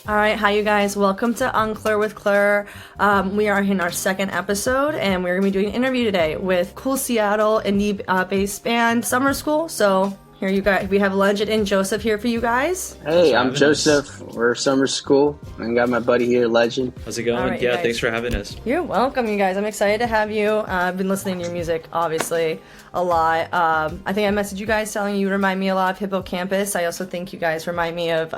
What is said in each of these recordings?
All right, hi you guys. Welcome to Unclur with Clur. We are in our second episode, and we're going to be doing an interview today with cool Seattle indie-based band Summerrschool. So here you guys, we have Legend and Joseph here for you guys. Hey, I'm Joseph. We're Summerrschool. I got my buddy here, Legend. How's it going? Right, yeah, thanks for having us. You're welcome, you guys. I'm excited to have you. I've been listening to your music, obviously, a lot. I think I messaged you guys telling you remind me a lot of Hippocampus. I also think you guys remind me of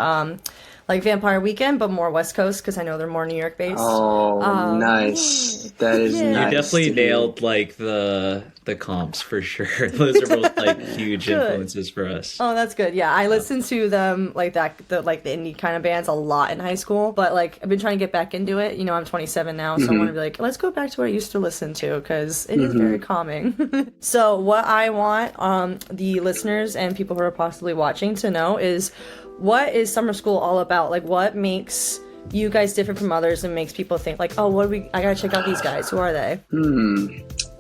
like Vampire Weekend, but more West Coast, because I know they're more New York based. Oh, nice. That is nice. You definitely nailed like the comps for sure. Those are both like huge influences for us. Oh, that's good. Yeah, I listened to them like the indie kind of bands a lot in high school, but like I've been trying to get back into it. You know, I'm 27 now, so I want to be like, let's go back to what I used to listen to, because it is very calming. So what I want the listeners and people who are possibly watching to know is, what is Summerrschool all about? Like, what makes you guys different from others and makes people think like, oh, I gotta check out these guys. Who are they?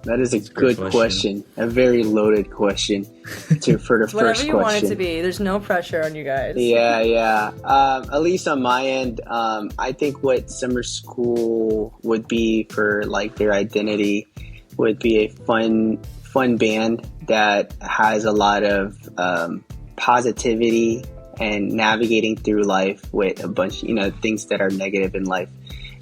That is a good question. A very loaded question for the first question. Whatever you want it to be. There's no pressure on you guys. Yeah. At least on my end, I think what Summerrschool would be for like their identity would be a fun band that has a lot of positivity and navigating through life with a bunch, things that are negative in life,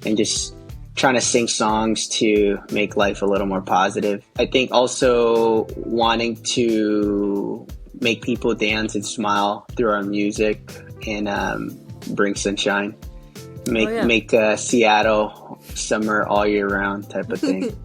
and just trying to sing songs to make life a little more positive. I think also wanting to make people dance and smile through our music and bring sunshine, make Seattle summer all year round type of thing.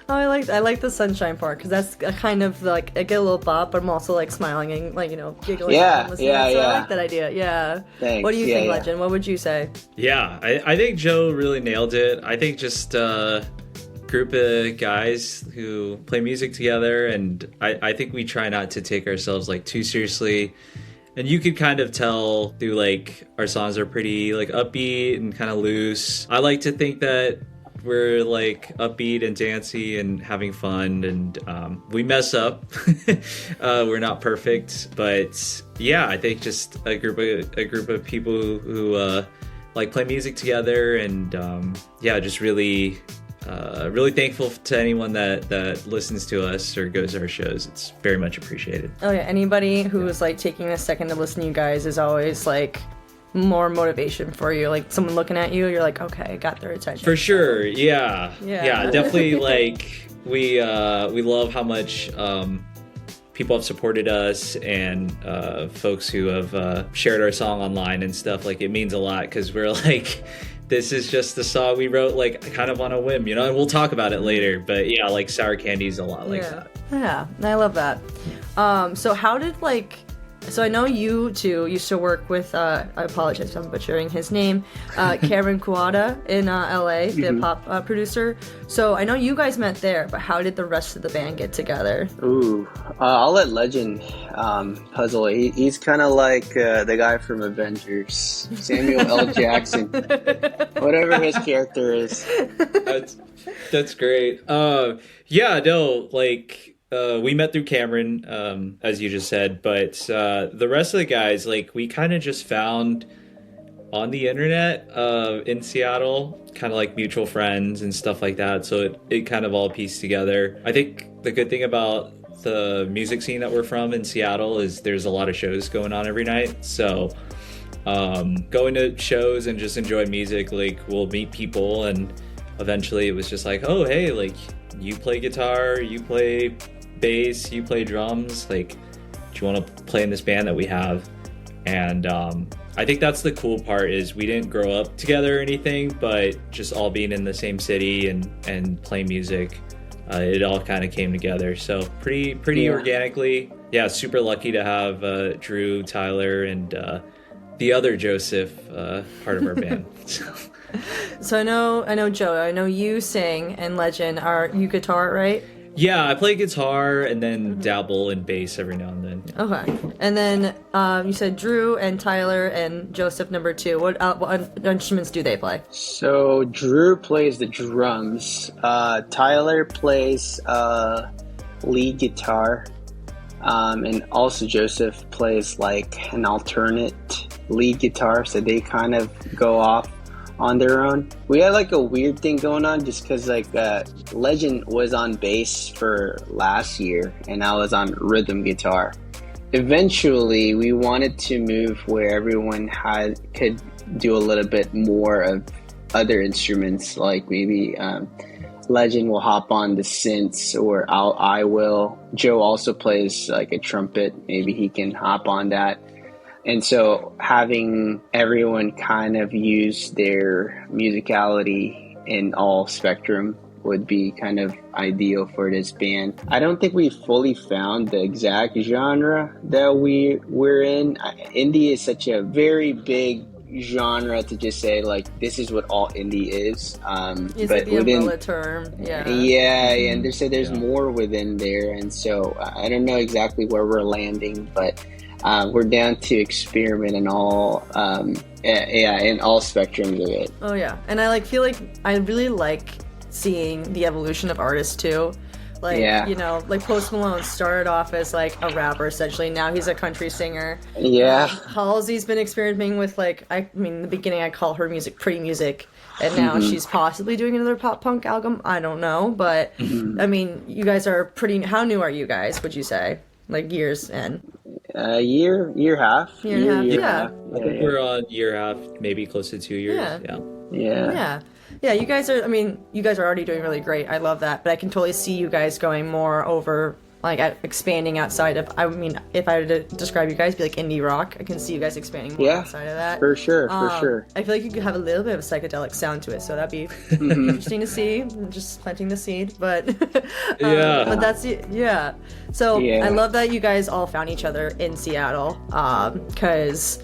Oh, I like the sunshine part, because that's a kind of like, I get a little bop, but I'm also like smiling and like, giggling. Yeah. So I like that idea. Yeah. Thanks. What do you think, Legend? What would you say? Yeah, I think Joe really nailed it. I think just a group of guys who play music together, and I think we try not to take ourselves like too seriously. And you could kind of tell through like our songs are pretty like upbeat and kind of loose. I like to think that we're like upbeat and dancey and having fun, and we mess up. We're not perfect, but yeah, I think just a group of people who like play music together, and just really thankful to anyone that listens to us or goes to our shows. It's very much appreciated. Oh yeah, anybody who is like taking a second to listen to you guys is always like more motivation for you, like someone looking at you, you're like, okay, I got their attention. For sure. Yeah, definitely. Like we love how much people have supported us, and folks who have shared our song online and stuff. Like, it means a lot, because we're like, this is just the song we wrote like kind of on a whim, and we'll talk about it later, but yeah, like Sour Candy's a lot like that. Yeah, I love that. So how did so I know you two used to work with, I apologize if I'm butchering his name, Karen Kuwata in LA, the pop producer. So I know you guys met there, but how did the rest of the band get together? Ooh, I'll let Legend puzzle. He's kind of like the guy from Avengers, Samuel L. Jackson, whatever his character is. That's great. We met through Cameron, as you just said, but the rest of the guys, like, we kind of just found on the internet in Seattle, kind of like mutual friends and stuff like that. So it kind of all pieced together. I think the good thing about the music scene that we're from in Seattle is there's a lot of shows going on every night. So going to shows and just enjoy music, like, we'll meet people, and eventually it was just like, oh, hey, like, you play guitar, you play bass, you play drums, like, do you want to play in this band that we have? And I think that's the cool part, is we didn't grow up together or anything, but just all being in the same city and playing music, it all kind of came together. So pretty organically. Yeah, super lucky to have Drew, Tyler, and the other Joseph part of our band. So I know Joe, I know you sing, and Legend, you guitar, right? Yeah, I play guitar and then dabble in bass every now and then. Okay. And then you said Drew and Tyler and Joseph number 2. What instruments do they play? So Drew plays the drums. Tyler plays lead guitar. And also Joseph plays like an alternate lead guitar, so they kind of go off on their own. We had like a weird thing going on just because like Legend was on bass for last year and I was on rhythm guitar. Eventually we wanted to move where everyone could do a little bit more of other instruments, like maybe Legend will hop on the synths, or I will. Joe also plays like a trumpet, maybe he can hop on that. And so having everyone kind of use their musicality in all spectrum would be kind of ideal for this band. I don't think we fully found the exact genre that we're in. Indie is such a very big genre to just say like this is what all indie is. It's but like the within umbrella term. Yeah. And there's more within there, and so I don't know exactly where we're landing, but we're down to experiment in all in all spectrums of it. Oh yeah, and I feel like I really like seeing the evolution of artists too. Like, you know, like Post Malone started off as like a rapper essentially. Now he's a country singer. Yeah. Halsey's been experimenting with in the beginning I call her music pretty music, and now she's possibly doing another pop punk album. I don't know, but I mean, you guys are how new are you guys? Would you say like years in? Year and a half. Yeah. I think we're on year half, maybe close to 2 years. Yeah, you guys are, you guys are already doing really great. I love that. But I can totally see you guys going more over, expanding outside of, if I were to describe you guys, be like indie rock. I can see you guys expanding more outside of that. For sure. I feel like you could have a little bit of a psychedelic sound to it, so that'd be interesting to see. I'm just planting the seed, but... But that's it, yeah. So I love that you guys all found each other in Seattle, because...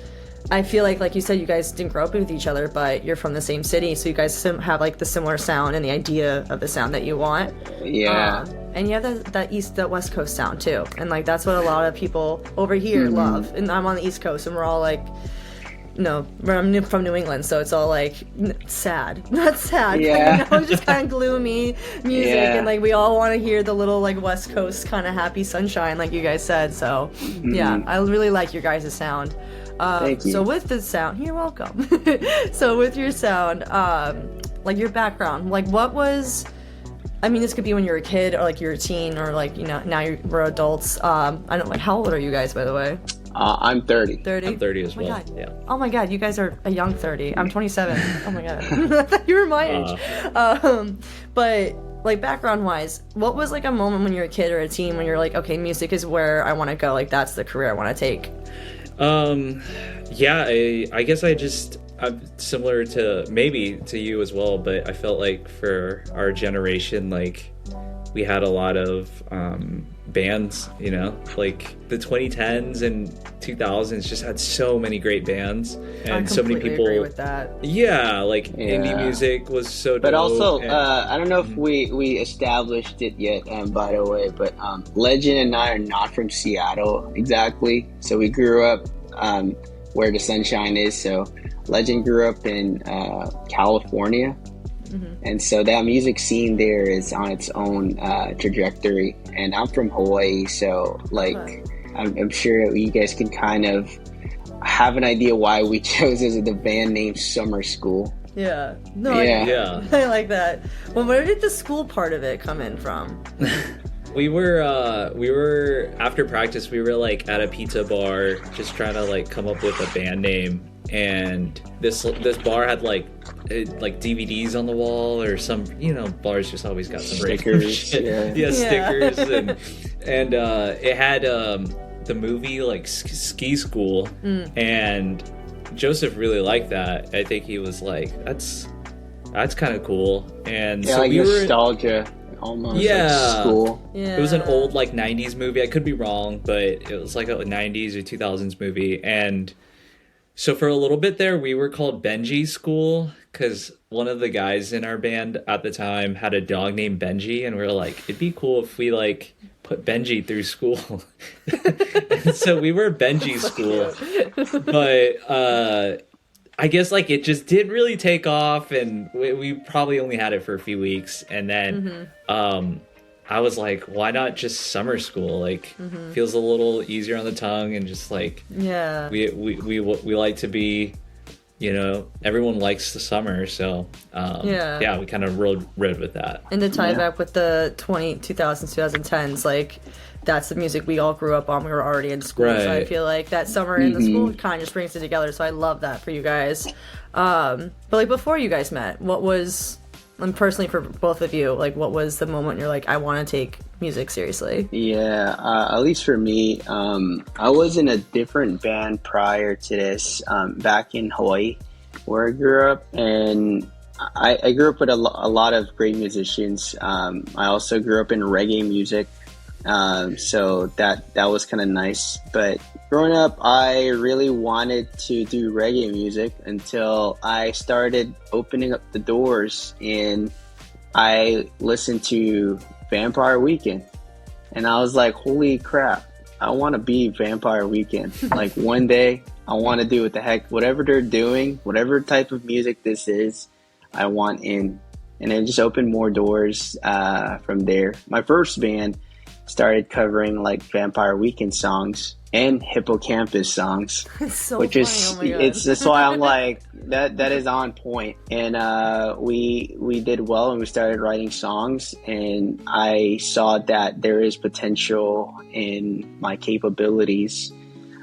I feel like you said, you guys didn't grow up with each other, but you're from the same city, so you guys have the similar sound and the idea of the sound that you want. Yeah. And you have that West Coast sound too, and that's what a lot of people over here love. And I'm on the East Coast, and we're all I'm from New England, so it's all sad, not sad. Yeah. It's just kind of gloomy music, and we all want to hear the little West Coast kind of happy sunshine, like you guys said. So yeah, I really like your guys' sound. Thank you. So with the sound, you're welcome. So with your sound, your background, what was, this could be when you were a kid, or you're a teen, or now we're adults. I don't know, how old are you guys, by the way? I'm 30. 30? I'm 30 as well. God. Yeah. Oh my god, you guys are a young 30. I'm 27. Oh my god. I thought you were my age. But background wise, what was a moment when you were a kid or a teen when you're okay, music is where I want to go, that's the career I want to take? I guess I'm similar to maybe to you as well, but I felt like for our generation, we had a lot of bands, the 2010s and 2000s just had so many great bands, and so many people agree with that. Indie music was so dope. But also, I don't know if we established it yet, by the way, but Legend and I are not from Seattle exactly, so we grew up where the sunshine is. So Legend grew up in California. And so that music scene there is on its own trajectory, and I'm from Hawaii, so I'm sure you guys can kind of have an idea why we chose the band name Summerrschool. Yeah. I like that. Well, where did the school part of it come in from? We were after practice, we were at a pizza bar just trying to come up with a band name, and this bar had DVDs on the wall, or some, bars just always got some stickers. Stickers, and it had the movie Ski School, and Joseph really liked that. I think he was that's kind of cool, and so we nostalgia. Almost school. Yeah. It was an old 90s movie. I could be wrong, but it was a 90s or 2000s movie. And so for a little bit there, we were called Benji School, because one of the guys in our band at the time had a dog named Benji, and we were it'd be cool if we put Benji through school. And so we were Benji School. But I guess it just didn't really take off, and we probably only had it for a few weeks, and then I was like, why not just summer school? Like, feels a little easier on the tongue, and just like, Yeah. we like to be, you know, everyone likes the summer, so we kind of rode with that. And to tie back with the 2000s, 2010s, like, that's the music we all grew up on. We were already in school, so I feel like that summer in the school kind of just brings it together. So I love that for you guys. But like, before you guys met, what was, and personally for both of you, like, what was the moment you're like, I want to take music seriously? Yeah, at least for me, I was in a different band prior to this, back in Hawaii, where I grew up, and I grew up with a lot of great musicians. I also grew up in reggae music. So that was kind of nice. But growing up, I really wanted to do reggae music until I started opening up the doors and I listened to Vampire Weekend. And I was like, holy crap, I want to be Vampire Weekend. Like, one day I want to do what the heck, whatever they're doing, whatever type of music this is, I want in. And it just opened more doors from there. My first band started covering like Vampire Weekend songs and Hippocampus songs, So which funny. is Oh my God. it's that's why I'm like that is on point. And we did well, and we started writing songs, and I saw that there is potential in my capabilities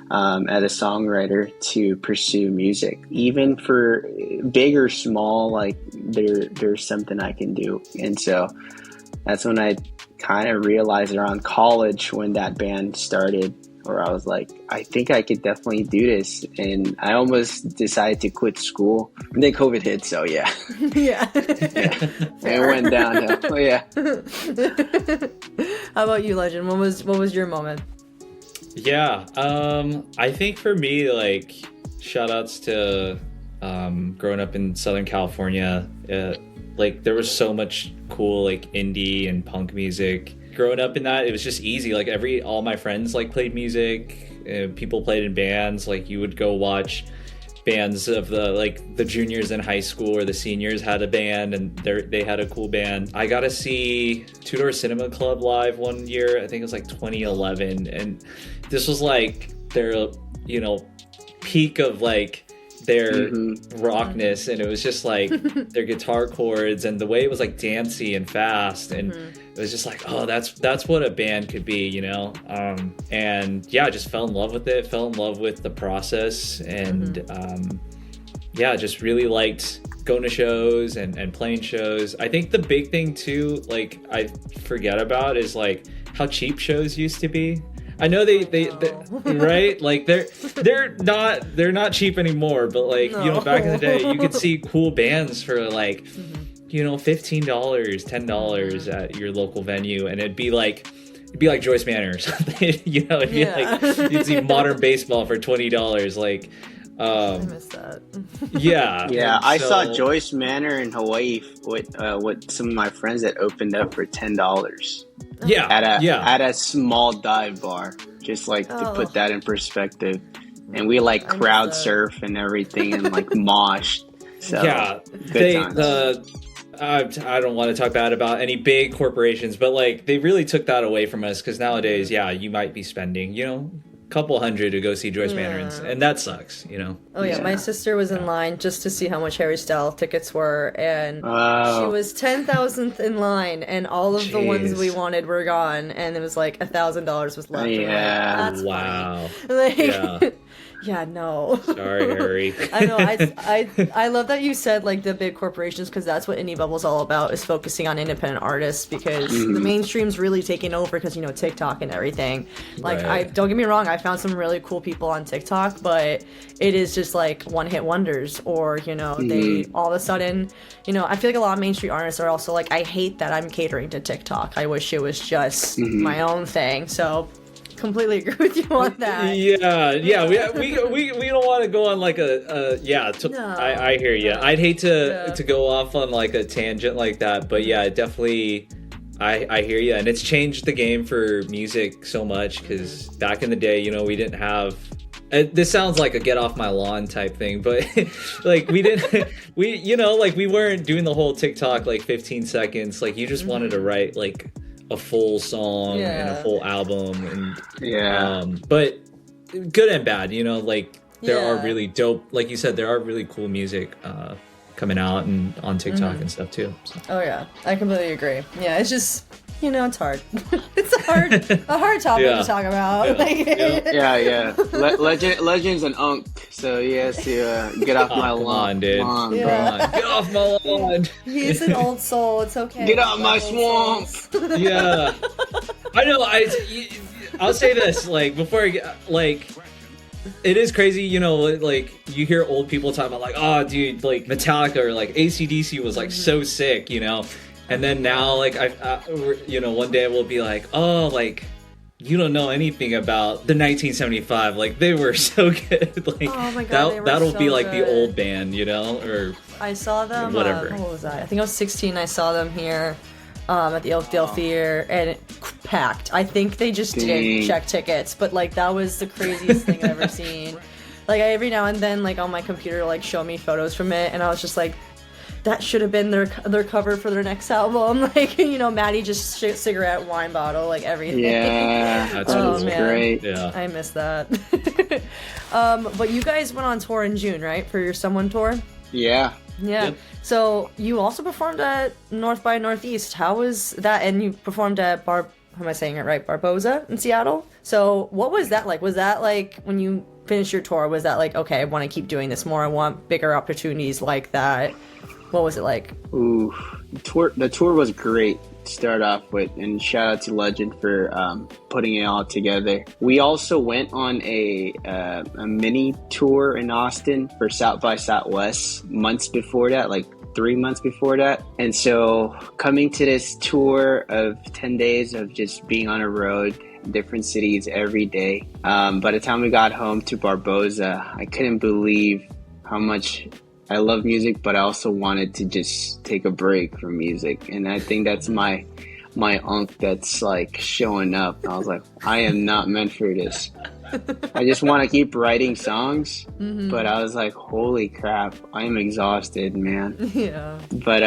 as a songwriter to pursue music, even for big or small. Like, there's something I can do. And so that's when I kind of realized around college, when that band started, where I was like, I think I could definitely do this. And I almost decided to quit school, and then COVID hit, so yeah. Yeah. And it went downhill. Oh, yeah. How about you, Legend? What was your moment? Yeah, I think for me, like, shout outs to growing up in Southern California. Like, there was so much cool, like, indie and punk music. Growing up in that, it was just easy. Like, all my friends, like, played music. People played in bands. Like, you would go watch bands of the juniors in high school, or the seniors had a band, and they had a cool band. I got to see Two Door Cinema Club live one year. I think it was like 2011, and this was like their, you know, peak of like their rockness, and it was just like their guitar chords and the way it was like dancey and fast, and it was just like, oh, that's what a band could be, you know. And yeah, I just fell in love with it, fell in love with the process, and yeah, just really liked going to shows and playing shows. I think the big thing too, like, I forget about, is like how cheap shows used to be. I know they right, like they're not cheap anymore, but like, you know, back in the day you could see cool bands for like, you know, $15, $10 at your local venue, and it'd be like Joyce Manor or something. You know, it'd be like, you'd see Modern Baseball for $20. Like, I missed that. Yeah, I saw Joyce Manor in Hawaii with some of my friends that opened up for $10. Yeah, at a small dive bar, just like to put that in perspective. And we like crowd surf and everything, and like mosh. So yeah, I don't want to talk bad about any big corporations, but like, they really took that away from us, because nowadays, yeah, you might be spending, you know, couple $100 to go see Joyce Manor, and that sucks, you know. Oh yeah, my sister was in line just to see how much Harry Styles tickets were, and she was 10,000th in line, and all of the ones we wanted were gone, and it was like $1,000 was left. Yeah, like, that's wow. Funny. Like, yeah, no. Sorry, Harry. I know. I love that you said like the big corporations, because that's what Indie Bubble's all about, is focusing on independent artists, because the mainstream's really taking over, because, you know, TikTok and everything. Like, I don't get me wrong, I found some really cool people on TikTok, but it is just like one-hit wonders, or, you know, they all of a sudden, you know, I feel like a lot of mainstream artists are also like, I hate that I'm catering to TikTok. I wish it was just my own thing. So completely agree with you on that. Yeah. We don't want to go on like I hear you. I'd hate to go off on like a tangent like that, but yeah, definitely. I hear you, and it's changed the game for music so much, because back in the day, you know, we didn't have. This sounds like a get off my lawn type thing, but like we weren't doing the whole TikTok like 15 seconds. Like, you just wanted to write like a full song and a full album, and but good and bad, you know, like there are really dope, like you said, there are really cool music coming out and on TikTok and stuff too. So. Oh yeah, I completely agree. Yeah, it's just, you know, it's hard. It's a hard topic to talk about. Legend's an unk, so he has to get off my lawn. Dude. Come on, get off my lawn. He's an old soul. It's okay. Get out my swamp. Yeah, I know. I'll say this, like, before I get, like, it is crazy, you know, like, you hear old people talk about, like, oh, dude, like, Metallica or, like, AC/DC was, like, so sick, you know? And then now, like, you know, one day we'll be like, oh, like, you don't know anything about the 1975. Like, they were so good. Like, oh my God, that'll so be, like, good. the old band, you know? Or I saw them, whatever. What was that? I think I was 16. I saw them here at the Oakdale Theater, and it packed. I think they just didn't check tickets, but, like, that was the craziest thing I've ever seen. Like, every now and then, like, on my computer, like, show me photos from it, and I was just like, that should have been their cover for their next album. Like, you know, Maddie just cigarette, wine bottle, like everything. Yeah, that's great. Yeah, I miss that. But you guys went on tour in June, right, for your Someone tour? Yeah. Yep. So you also performed at North by Northeast. How was that? And you performed at how am I saying it right? Barboza in Seattle. So what was that like? Was that like when you finished your tour? Was that like, okay, I want to keep doing this more. I want bigger opportunities like that. What was it like? Ooh, the tour was great to start off with, and shout out to Legend for putting it all together. We also went on a mini tour in Austin for South by Southwest months before that, like 3 months before that. And so coming to this tour of 10 days of just being on a road, different cities every day. By the time we got home to Barboza, I couldn't believe how much I love music, but I also wanted to just take a break from music. And I think that's my unk that's like showing up. I was like, I am not meant for this. I just want to keep writing songs, but I was like, holy crap, I am exhausted, man. Yeah. But,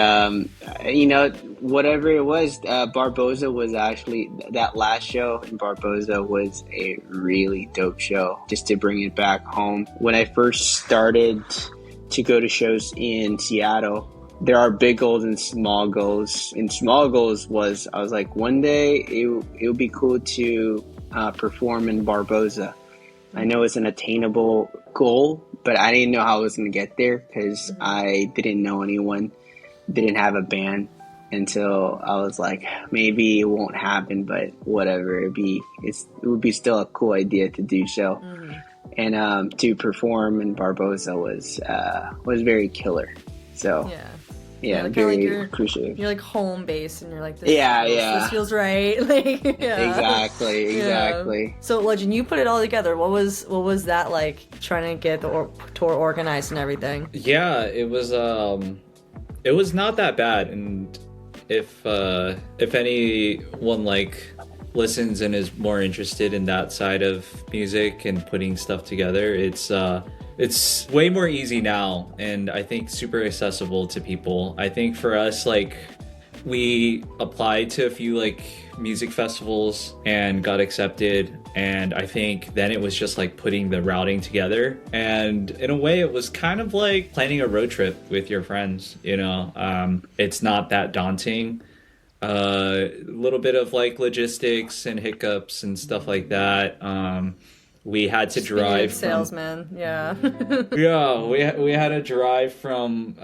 you know, whatever it was, Barboza was actually, that last show in Barboza was a really dope show, just to bring it back home. When I first started to go to shows in Seattle, there are big goals and small goals. And small goals was, I was like, one day it would be cool to perform in Barboza. I know it's an attainable goal, but I didn't know how I was going to get there because I didn't know anyone, didn't have a band until I was like, maybe it won't happen, but whatever. It would be still a cool idea to do so. And to perform in Barboza was very killer. So yeah, very appreciative. You're like home base, and you're like, this feels right. Like, Exactly. Yeah. So Legend, you put it all together. What was that like, trying to get the tour organized and everything? Yeah, it was not that bad, and if anyone like listens and is more interested in that side of music and putting stuff together, it's way more easy now, and I think super accessible to people. I think for us, like, we applied to a few like music festivals and got accepted, and I think then it was just like putting the routing together, and in a way it was kind of like planning a road trip with your friends, you know. It's not that daunting. A little bit of like logistics and hiccups and stuff like that. We had to drive salesman. Yeah. Yeah, we had to drive from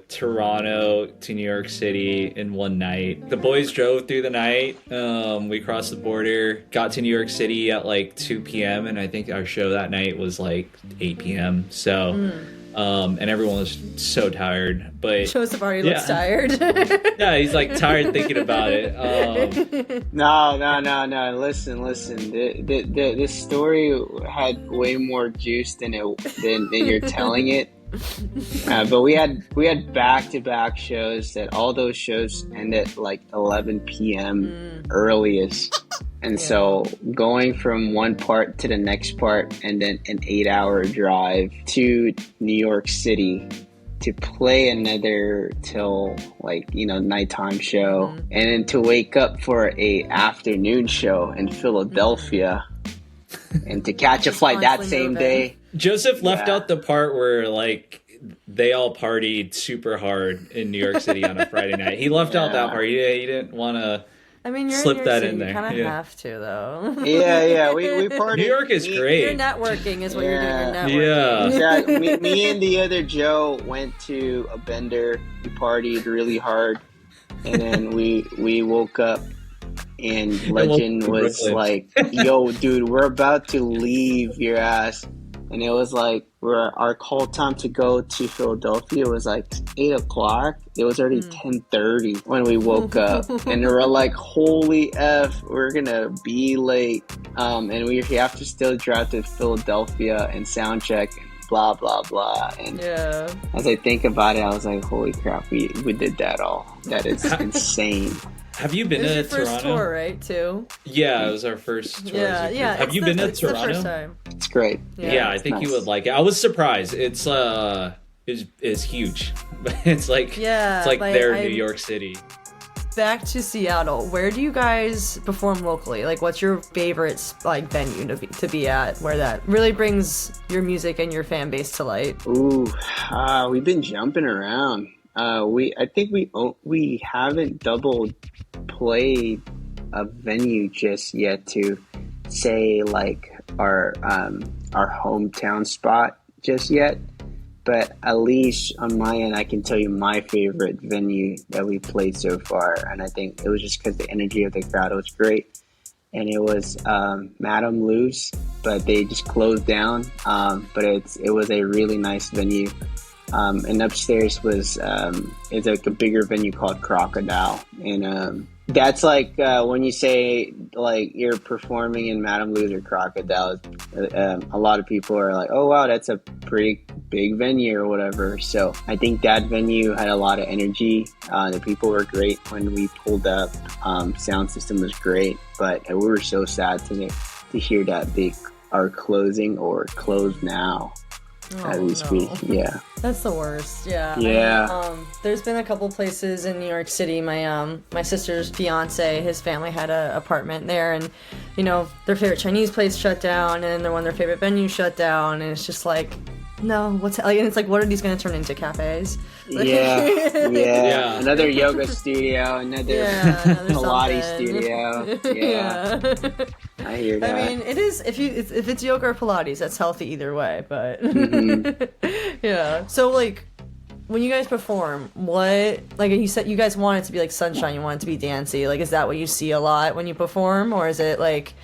Toronto to New York City in one night. The boys drove through the night. We crossed the border, got to New York City at like 2 p.m. and I think our show that night was like 8 p.m. So and everyone was so tired, but Joseph already looks tired. Yeah, he's like tired thinking about it. No. Listen. This story had way more juice than you're telling it. But we had back-to-back shows that all those shows ended at like 11 p.m. earliest. And so going from one part to the next part and then an 8-hour drive to New York City to play another till like, you know, nighttime show, and then to wake up for a afternoon show in Philadelphia, and to catch a flight that same day. Joseph left out the part where like they all partied super hard in New York City on a Friday night. He left out that part. He didn't want to. I mean, you're slip in New York that City, in there. You kind of have to, though. Yeah, we partied. New York is great. You're networking is what you're doing. You're networking. Exactly. Me and the other Joe went to a bender. We partied really hard, and then we woke up, and Legend was like, "Yo, dude, we're about to leave your ass." And it was like, our call time to go to Philadelphia was like 8 o'clock. It was already 10:30 when we woke up. And we were like, holy F, we're going to be late. And we have to still drive to Philadelphia and sound check and blah, blah, blah. And as I think about it, I was like, holy crap, we did that all. That is insane. Have you been to Toronto? It was your first tour, right, too? Yeah, it was our first tour. Yeah. Have you been to Toronto? The first time. It's great. Yeah, I think you would like it. I was surprised. It's huge. It's like New York City. Back to Seattle. Where do you guys perform locally? Like, what's your favorite like venue to be at, where that really brings your music and your fan base to light? Ooh, we've been jumping around. I think we haven't double played a venue just yet to say like our hometown spot just yet, but at least on my end I can tell you my favorite venue that we played so far, and I think it was just because the energy of the crowd was great, and it was Madame Lou's, but they just closed down, but it was a really nice venue. And upstairs was it's like a bigger venue called Crocodile, and that's like when you say like you're performing in Madame Lou's or Crocodile, a lot of people are like, oh wow, that's a pretty big venue or whatever. So I think that venue had a lot of energy. The people were great when we pulled up. Sound system was great, but we were so sad to hear that they are closing or closed now. As we speak, yeah. That's the worst, yeah. Yeah. There's been a couple places in New York City. My sister's fiance, his family had an apartment there, and you know their favorite Chinese place shut down, and one of their favorite venues shut down, and it's just like, no, and it's like, what are these going to turn into, cafes? Yeah. Another yoga studio, another Pilates studio. Yeah. I hear that. I mean, it is if it's yoga or Pilates, that's healthy either way. But yeah. So like, when you guys perform, what, like you said, you guys want it to be like sunshine, you want it to be dancey. Like, is that what you see a lot when you perform, or is it like?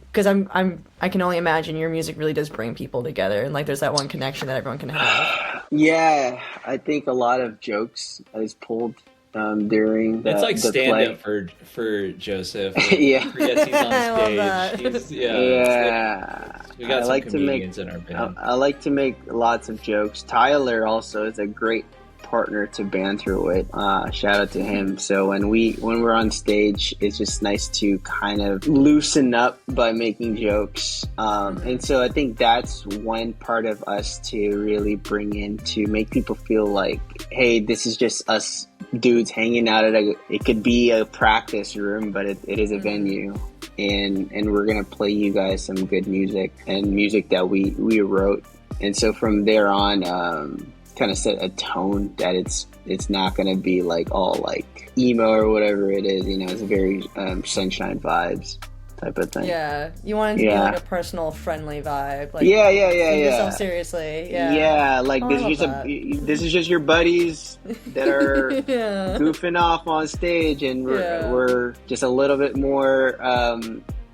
Because I can only imagine your music really does bring people together, and like there's that one connection that everyone can have. Yeah, I think a lot of jokes is pulled during the, it's like the stand play. Up for Joseph. Yeah, forgets he's on I love stage. that. Yeah. We got some comedians in our band. I like to make lots of jokes. Tyler also is a great partner to banter with. Shout out to him. So when we're on stage, it's just nice to kind of loosen up by making jokes. And so I think that's one part of us to really bring in, to make people feel like, hey, this is just us dudes hanging out at it could be a practice room, but it is a venue. And we're gonna play you guys some good music, and music that we wrote. And so from there on, kind of set a tone that it's not going to be like all like emo or whatever it is, you know. It's a very sunshine vibes type of thing. Yeah, you want it to be like a personal, friendly vibe. Like, yeah. Take yourself seriously. Yeah, like this is just your buddies that are goofing off on stage, and we're just a little bit more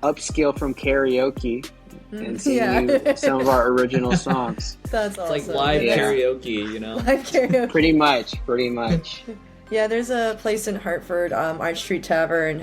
upscale from karaoke. And singing some of our original songs. That's awesome. It's like live karaoke, you know? Live karaoke. Pretty much. Yeah, there's a place in Hartford, Arch Street Tavern.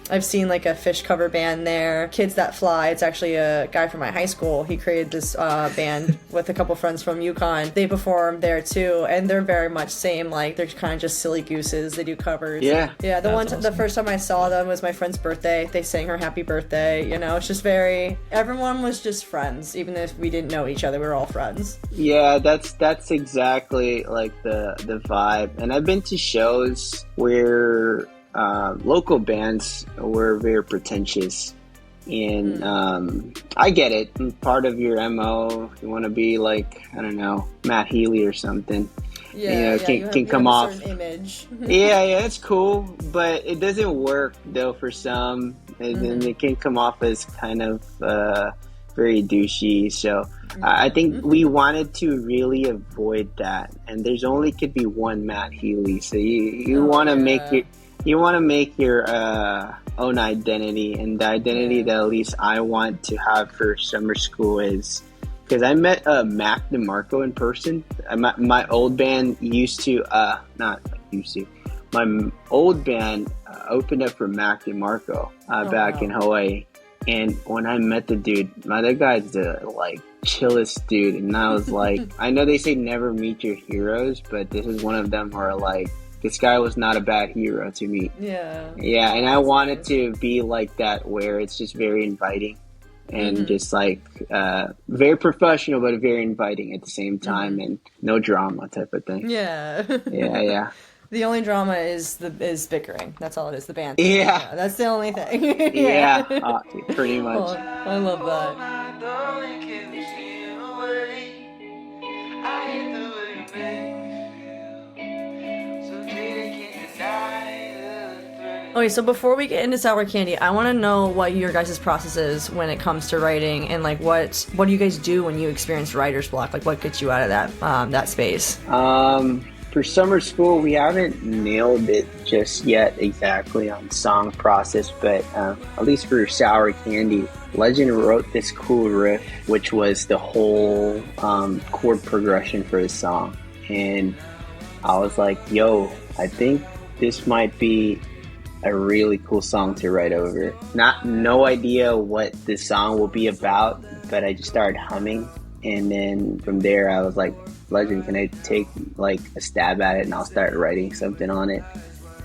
I've seen like a fish cover band there. Kids That Fly. It's actually a guy from my high school. He created this band with a couple friends from UConn. They perform there too, and they're very much same. Like they're kind of just silly gooses. They do covers. Yeah. Yeah. The first time I saw them was my friend's birthday. They sang her happy birthday. You know, it's just very. Everyone was just friends, even if we didn't know each other. We were all friends. Yeah, that's exactly like the vibe. And I've been to shows where local bands were very pretentious, and I get it. And part of your MO, you want to be like, I don't know, Matt Healy or something. Yeah, you know, can come off. Image. yeah, it's cool, but it doesn't work though for some, and then it can come off as kind of very douchey. So I think we wanted to really avoid that, and there's only could be one Matt Healy. So you want to make your own identity, and the identity that at least I want to have for summer school is, because I met Mac DeMarco in person. My old band my old band opened up for Mac DeMarco back in Hawaii. And when I met the dude, that guy's the like chillest dude, and I was like, I know they say never meet your heroes, but this is one of them where like this guy was not a bad hero to meet. Yeah, and I wanted to be like that, where it's just very inviting and just like very professional, but very inviting at the same time, and no drama type of thing. Yeah. The only drama is bickering. That's all it is. The band. Yeah, that's the only thing. Pretty much. Oh, I love that. Okay, so before we get into Sour Candy, I want to know what your guys' process is when it comes to writing, and like what do you guys do when you experience writer's block? Like what gets you out of that space? For summer school, we haven't nailed it just yet exactly on song process, but at least for Sour Candy, Legend wrote this cool riff, which was the whole chord progression for the song. And I was like, yo, I think this might be a really cool song to write over. No idea what this song will be about, but I just started humming. And then from there, I was like, Legend, can I take like a stab at it, and I'll start writing something on it.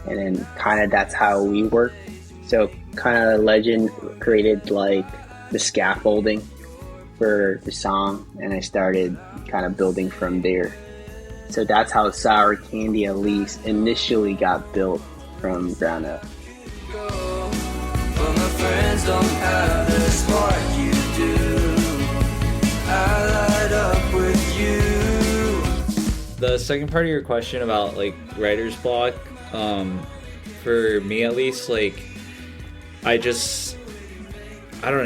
And then kind of that's how we work. So kind of Legend created like the scaffolding for the song, and I started kind of building from there. So that's how Sour Candy at least initially got built from ground up. But my friends don't have the spark you do. I light up with you. The second part of your question about like writer's block, for me at least, like I don't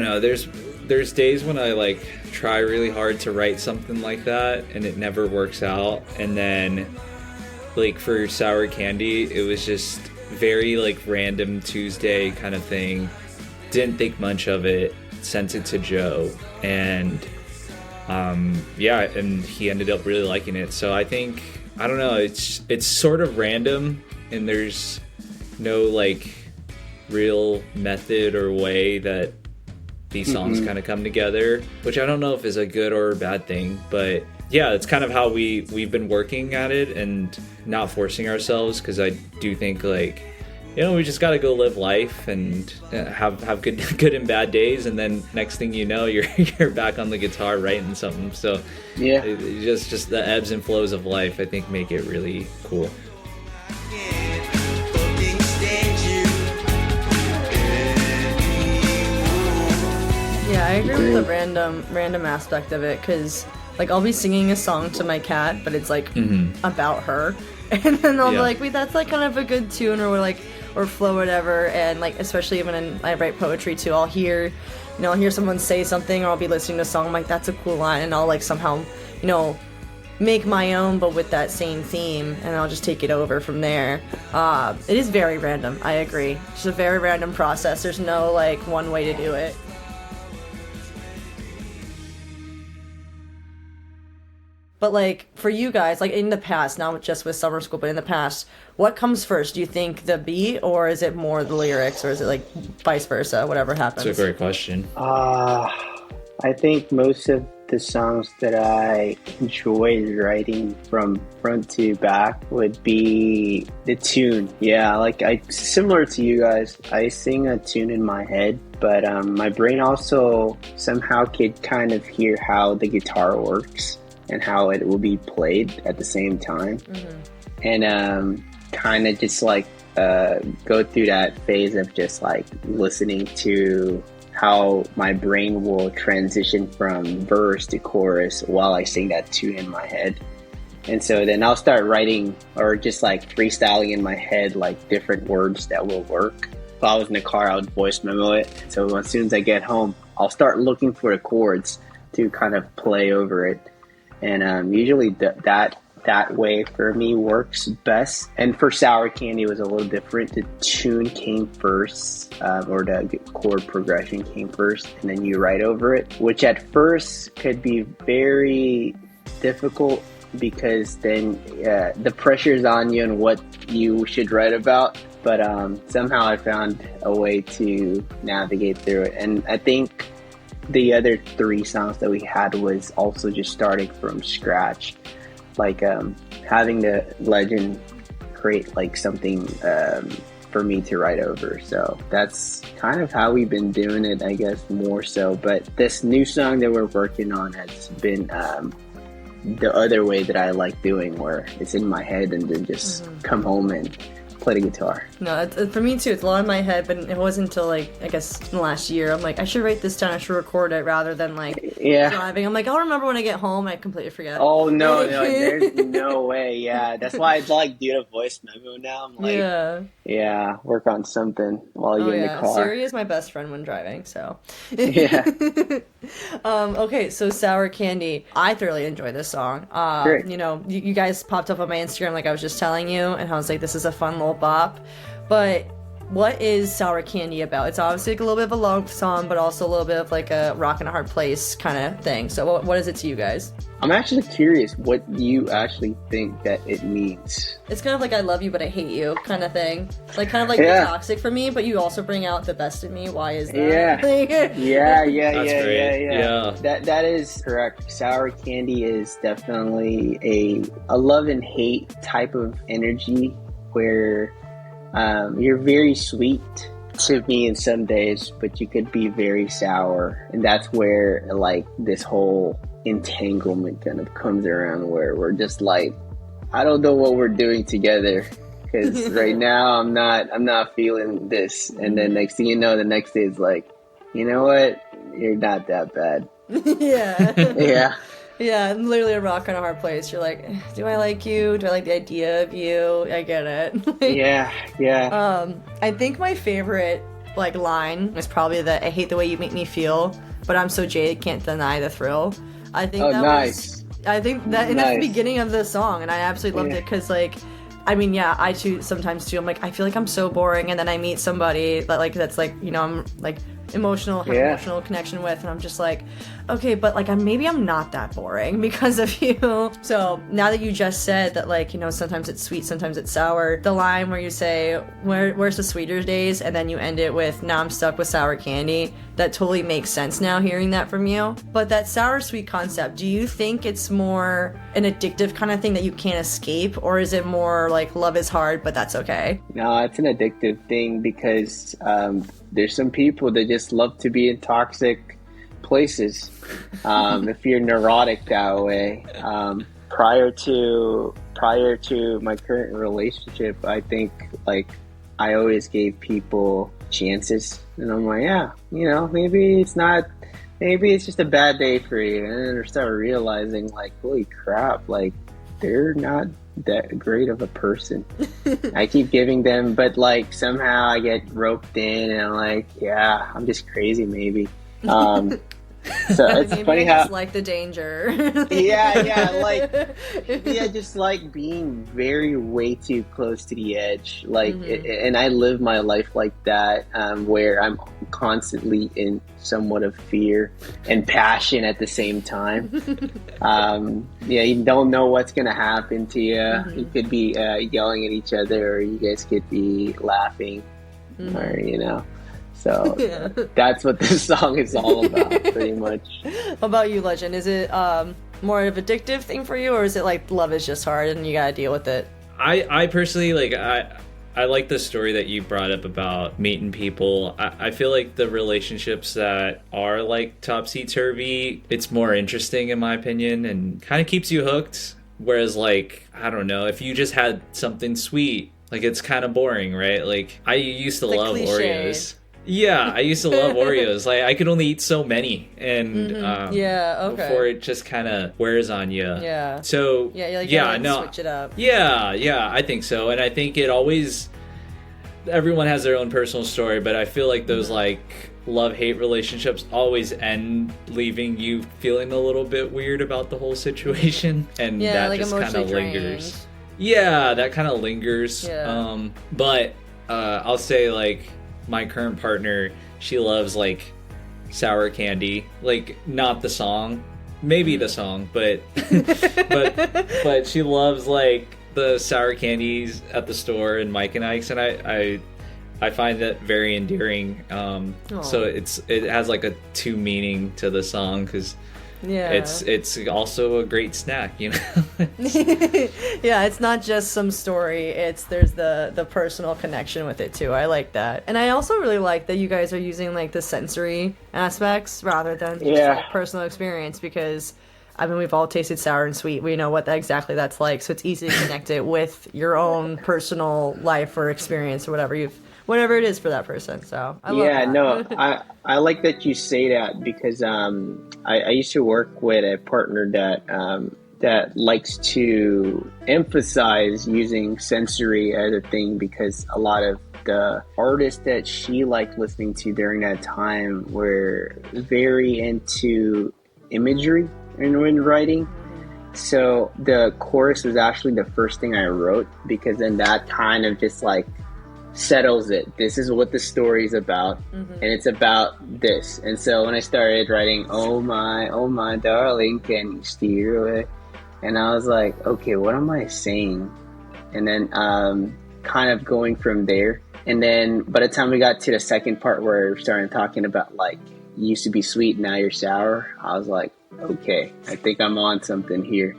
know, there's days when I like try really hard to write something like that and it never works out, and then like for Sour Candy it was just very like random Tuesday kind of thing, didn't think much of it, sent it to Joe, and and he ended up really liking it. So I think, I don't know, it's sort of random, and there's no like real method or way that these songs kind of come together, which I don't know if is a good or a bad thing, but yeah, it's kind of how we've been working at it and not forcing ourselves, because I do think like, you know, we just got to go live life and have good and bad days, and then next thing you know, you're back on the guitar writing something. So yeah, just the ebbs and flows of life, I think, make it really cool. Yeah, I agree with the random aspect of it, because like I'll be singing a song to my cat, but it's like about her, and then I'll be like, wait, that's like kind of a good tune, or flow, whatever. And like, especially when I write poetry too, I'll hear someone say something, or I'll be listening to a song, I'm like, that's a cool line, and I'll like somehow, make my own, but with that same theme, and I'll just take it over from there. It is very random, I agree. It's just a very random process. There's no like one way to do it. But like for you guys, like in the past, not just with summer school, but in the past, what comes first? Do you think the beat, or is it more the lyrics, or is it like vice versa, whatever happens? That's a great question. I think most of the songs that I enjoy writing from front to back would be the tune. Yeah, like similar to you guys, I sing a tune in my head, but my brain also somehow could kind of hear how the guitar works and how it will be played at the same time. And kind of just like go through that phase of just like listening to how my brain will transition from verse to chorus while I sing that tune in my head. And so then I'll start writing or just like freestyling in my head like different words that will work. If I was in the car, I would voice memo it. So as soon as I get home, I'll start looking for the chords to kind of play over it. And usually that way for me works best. And for Sour Candy, it was a little different. The tune came first, or the chord progression came first, and then you write over it, which at first could be very difficult because then the pressure is on you and what you should write about. But somehow I found a way to navigate through it. And I think the other 3 songs that we had was also just starting from scratch. Like having the legend create like something for me to write over. So that's kind of how we've been doing it, I guess, more so. But this new song that we're working on has been the other way that I like doing, where it's in my head and then just come home and play the guitar. No, for me too, it's a lot in my head, but it wasn't until like, I guess, last year, I'm like, I should write this down, I should record it rather than like driving. I'm like, I'll remember when I get home, I completely forget. Oh, no, there's no way, yeah. That's why I like do a voice memo now. I'm like, yeah, work on something while you're in the car. Siri is my best friend when driving, so. Yeah. Okay, so Sour Candy, I thoroughly enjoy this song. Great. You know, you guys popped up on my Instagram like I was just telling you, and I was like, this is a fun little bop. But what is Sour Candy about? It's obviously like a little bit of a love song, but also a little bit of like a rock in a hard place kind of thing. So what is it to you guys? I'm actually curious what you actually think that it means. It's kind of like I love you, but I hate you kind of thing. Like kind of like you're toxic for me, but you also bring out the best in me. Why is that? Yeah. That is correct. Sour Candy is definitely a love and hate type of energy where you're very sweet to me in some days, but you could be very sour. And that's where like this whole entanglement kind of comes around, where we're just like, I don't know what we're doing together, because right now I'm not feeling this. And then next thing you know, the next day it's like, you know what? You're not that bad. Yeah. Yeah, literally a rock in a hard place. You're like, do I like you? Do I like the idea of you? I get it. Yeah. I think my favorite like line is probably that I hate the way you make me feel, but I'm so jaded, can't deny the thrill. I think that's the beginning of the song, and I absolutely loved it because like, I mean, yeah, I too sometimes too. I'm like, I feel like I'm so boring, and then I meet somebody that like that's like, you know, I'm like emotional connection with, and I'm just like, okay, but like maybe I'm not that boring because of you. So now that you just said that, like, you know, sometimes it's sweet, sometimes it's sour, the line where you say where's the sweeter days, and then you end it with now I'm stuck with sour candy, that totally makes sense now hearing that from you. But that sour sweet concept, do you think it's more an addictive kind of thing that you can't escape, or is it more like love is hard but that's okay? No, it's an addictive thing because there's some people that just love to be in toxic places. If you're neurotic that way, prior to my current relationship, I think like I always gave people chances, and I'm like, yeah, you know, maybe it's just a bad day for you, and then I start realizing like, holy crap, like they're not that great of a person. I keep giving them, but like somehow I get roped in, and I'm like, yeah, I'm just crazy maybe. So it's Maybe funny I how just like the danger. I just like being way too close to the edge. And I live my life like that, where I'm constantly in somewhat of fear and passion at the same time. You don't know what's gonna happen to you. You could be yelling at each other, or you guys could be laughing, or So that's what this song is all about, pretty much. How about you, Legend? Is it more of an addictive thing for you, or is it like love is just hard and you gotta deal with it? I personally I like the story that you brought up about meeting people. I feel like the relationships that are like topsy-turvy, it's more interesting in my opinion, and kind of keeps you hooked. Whereas like, I don't know, if you just had something sweet, like it's kind of boring, right? Like I used to love cliche. Oreos. Yeah, I used to love Oreos. Like I could only eat so many, and before it just kind of wears on you. Yeah. So switch it up. Yeah, I think so, and I think it always. Everyone has their own personal story, but I feel like those like love-hate relationships always end leaving you feeling a little bit weird about the whole situation, and that like just kind of drained. Lingers. Yeah, that kind of lingers. Yeah. But I'll say like. My current partner, she loves like sour candy, not the song, maybe the song, but but she loves like the sour candies at the store and Mike and Ike's, and I find that very endearing. So it has like a two meaning to the song, because it's also a great snack, Yeah, it's not just some story, there's the personal connection with it too. I like that. And I also really like that you guys are using like the sensory aspects rather than just like personal experience, because I mean, we've all tasted sour and sweet. We know what exactly that's like, so it's easy to connect it with your own personal life or experience or whatever it is for that person. So I love that. No, I like that you say that, because I used to work with a partner that likes to emphasize using sensory as a thing, because a lot of the artists that she liked listening to during that time were very into imagery in writing. So the chorus was actually the first thing I wrote, because then that kind of just like settles it. This is what the story's about, and it's about this. And so when I started writing, oh my darling, can you steer away? And I was like, okay, what am I saying? And then kind of going from there. And then by the time we got to the second part where we started talking about like, you used to be sweet, now you're sour, I was like, okay, I think I'm on something here.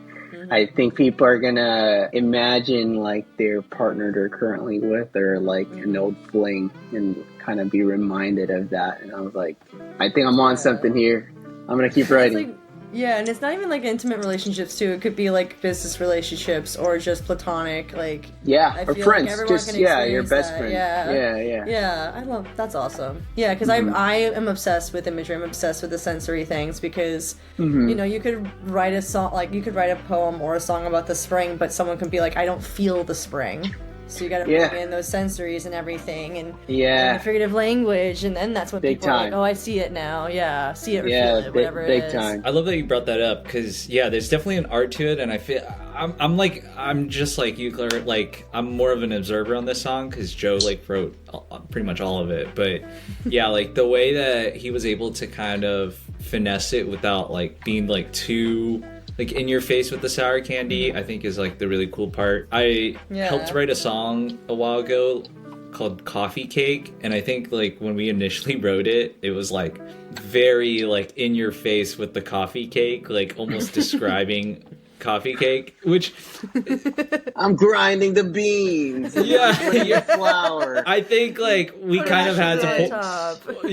I think people are gonna imagine like their partner they're currently with, or like an old fling, and kind of be reminded of that. And I was like, I think I'm on something here. I'm gonna keep writing. And it's not even like intimate relationships too. It could be like business relationships or just platonic, like or friends. Like just your best friend. Yeah, I love that's awesome. Yeah, because I am obsessed with imagery. I'm obsessed with the sensory things, because you could write a song, like you could write a poem or a song about the spring, but someone could be like, I don't feel the spring. So you got to bring in those sensories and everything, and the figurative language, and then that's when people are like, "Oh, I see it now." Yeah, see it or feel it, whatever it is. Time. I love that you brought that up, because there's definitely an art to it, and I feel I'm just like you, Clur. Like I'm more of an observer on this song, because Joe like wrote pretty much all of it, but like the way that he was able to kind of finesse it without like being like too. Like in your face with the sour candy, I think is like the really cool part. I helped write a song a while ago called Coffee Cake, and I think like when we initially wrote it, it was like very like in your face with the coffee cake, like almost describing coffee cake, which I'm grinding the beans. Yeah, flour. I think like we kind of had to pull,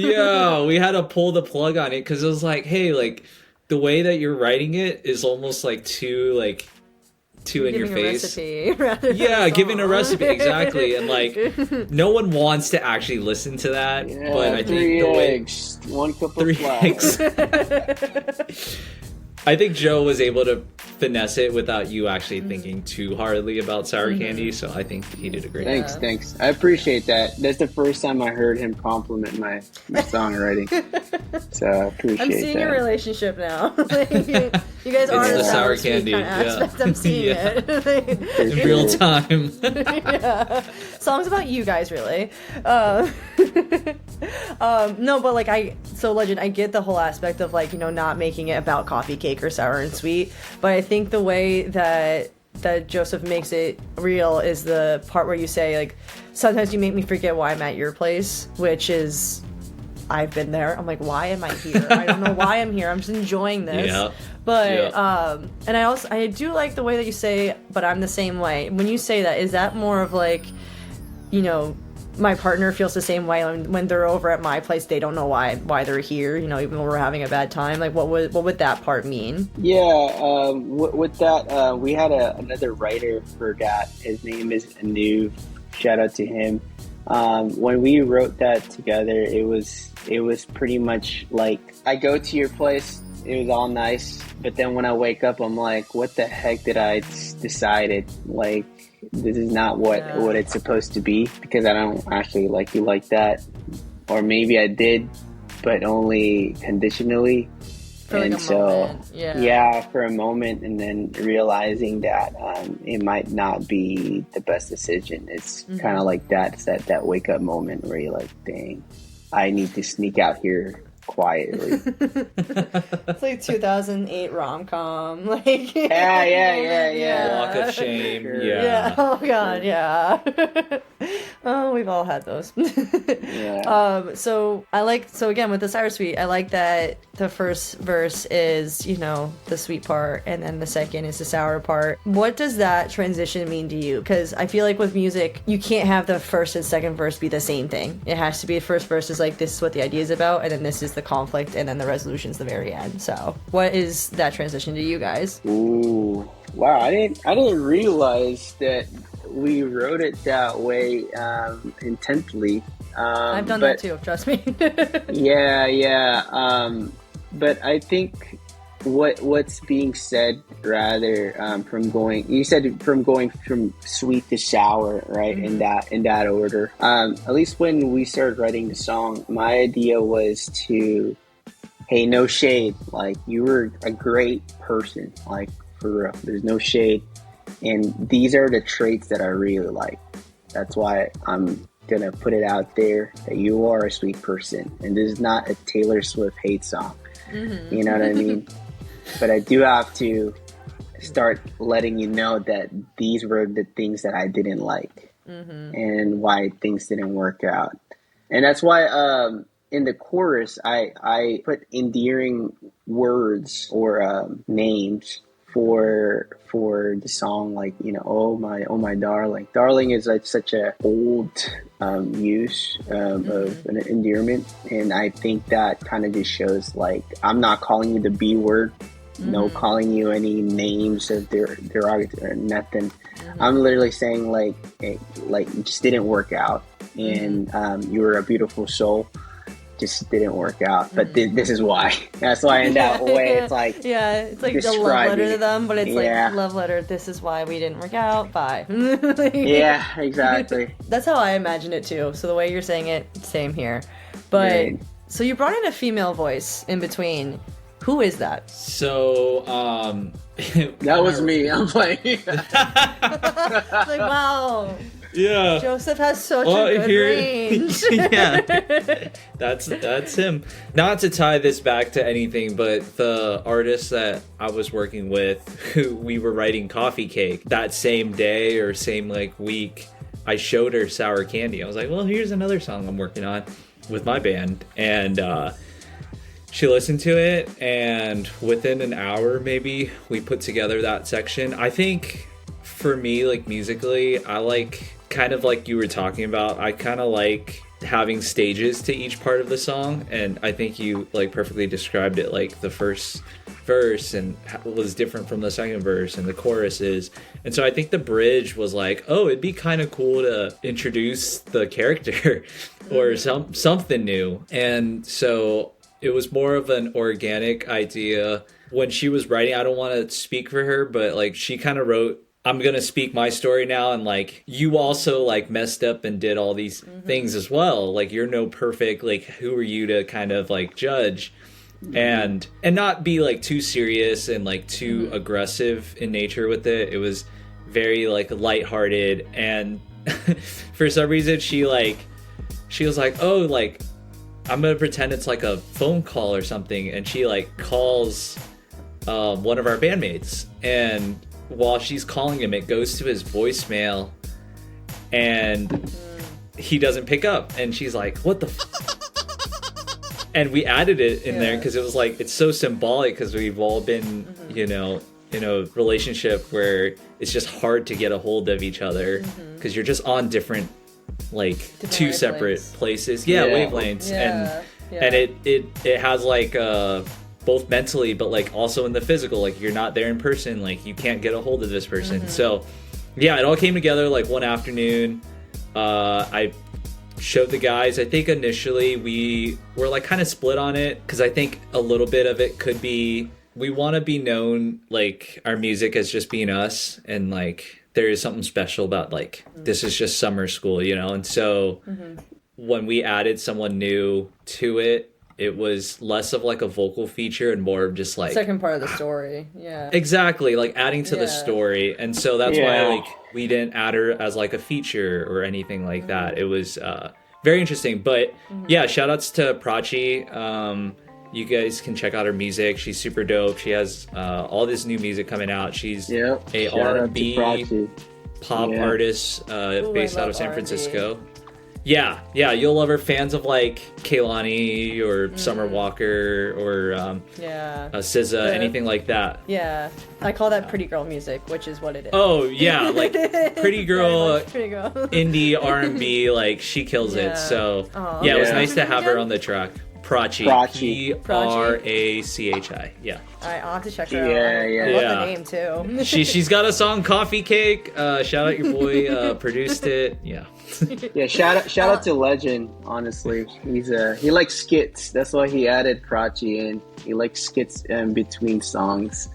we had to pull the plug on it, because it was like, hey, like the way that you're writing it is almost like too in your face. Giving a recipe, exactly. And like no one wants to actually listen to that, but I think the way eggs, 1 cup of three flour. eggs. I think Joe was able to finesse it without you actually thinking too hardly about sour candy, so I think he did a great job. Thanks. I appreciate that. That's the first time I heard him compliment my songwriting. So I appreciate that. I'm seeing your relationship now. Like, you guys are the the sour candy candy, kind of aspect. I'm seeing it. In real time. Songs about you guys, really. No, but like Legend, I get the whole aspect of like, not making it about coffee cake or sour and sweet, but I think the way that Joseph makes it real is the part where you say like, sometimes you make me forget why I'm at your place, which is, I've been there. I'm like, why am I here? I don't know why I'm here. I'm just enjoying this. Yeah. But and I do like the way that you say, but I'm the same way. When you say that, is that more of like, my partner feels the same way when they're over at my place, they don't know why they're here, even when we're having a bad time? Like, what would that part mean? Yeah, with that, we had another writer for that. His name is Anu. Shout out to him. When we wrote that together, it was pretty much like, I go to your place, it was all nice, but then when I wake up, I'm like, what the heck did I decided? Like, this is not what it's supposed to be, because I don't actually like you like that. Or maybe I did, but only conditionally. For like a moment. Yeah, for a moment, and then realizing that it might not be the best decision. It's kind of like that wake up moment where you're like, dang, I need to sneak out here quietly. It's like 2008 rom-com. Like, yeah. Walk of shame. Sure. Yeah. Oh god, yeah. Oh, we've all had those. So again, with the sour sweet, I like that the first verse is, the sweet part, and then the second is the sour part. What does that transition mean to you? Because I feel like with music, you can't have the first and second verse be the same thing. It has to be, the first verse is like, this is what the idea is about, and then this is the conflict, and then the resolution's the very end. So what is that transition to you guys? Ooh, wow, I didn't realize that we wrote it that way intently. I've done that too, trust me. But I think what's being said, rather, from going from sweet to sour, right? In that order. At least when we started writing the song, my idea was to, hey, no shade, like, you were a great person, like, for real, there's no shade, and these are the traits that I really like. That's why I'm gonna put it out there that you are a sweet person, and this is not a Taylor Swift hate song. You know what I mean? But I do have to start letting you know that these were the things that I didn't like, and why things didn't work out. And that's why in the chorus, I put endearing words or names for the song, like, oh my darling. Darling is like such a old use of an endearment, and I think that kind of just shows, like, I'm not calling you the B word, no calling you any names of derogatory or nothing. I'm literally saying, like, it just didn't work out, and you were a beautiful soul, just didn't work out, but this is why. That's why in that way it's like, it's like the love letter to them, but it's like, love letter, this is why we didn't work out, bye. Yeah, exactly. That's how I imagine it too, so the way you're saying it, same here. But so you brought in a female voice in between. Who is that? So that was me. I'm playing. Like, wow. Yeah, Joseph has such a good range. Yeah, that's him. Not to tie this back to anything, but the artist that I was working with, who we were writing Coffee Cake, that same day or same week, I showed her Sour Candy. I was like, well, here's another song I'm working on with my band, and she listened to it, and within an hour maybe we put together that section. I think for me, musically, I like, kind of like you were talking about, I kind of like having stages to each part of the song, and I think you perfectly described it. Like, the first verse and was different from the second verse, and the chorus is, and so I think the bridge was like, oh, it'd be kind of cool to introduce the character or something new. And so it was more of an organic idea when she was writing, I don't want to speak for her, but like she kind of wrote, I'm going to speak my story now. And like, you also like messed up and did all these things as well. Like, you're no perfect, like, who are you to kind of like judge and not be like too serious and like too aggressive in nature with it. It was very like lighthearted. And for some reason she was like, oh, like, I'm going to pretend it's like a phone call or something. And she like calls one of our bandmates, and while she's calling him, it goes to his voicemail, and he doesn't pick up, and she's like, what the and we added it in there because it was like, it's so symbolic, because we've all been you know, in a relationship where it's just hard to get a hold of each other because you're just on different two separate places, wavelengths, and it has like both mentally, but like also in the physical, like you're not there in person, like you can't get a hold of this person. So yeah, it all came together like one afternoon. I showed the guys. I think initially we were like kind of split on it, because I think a little bit of it could be, we want to be known, like, our music as just being us, and like there is something special about like this is just summer school, you know. And so when we added someone new to it, it was less of like a vocal feature and more of just like second part of the story. Exactly, like adding to the story. And so that's why like we didn't add her as like a feature or anything like that. It was very interesting. But yeah, shout outs to Prachi. You guys can check out her music. She's super dope. She has all this new music coming out. She's a R&B pop artist based out of San Francisco. Yeah, you'll love her. Fans of like Kehlani or Summer Walker or SZA, anything like that. Yeah, I call that pretty girl music, which is what it is. Oh yeah, like pretty girl, indie R&B. Like she kills it. So it was nice to have her on the track. Prachi. Prachi. Yeah. I'll have to check her out. I love the name too. She's got a song, Coffee Cake. Shout out your boy, produced it. Yeah. Shout out to Legend. Honestly, he likes skits. That's why he added Prachi in. He likes skits in between songs,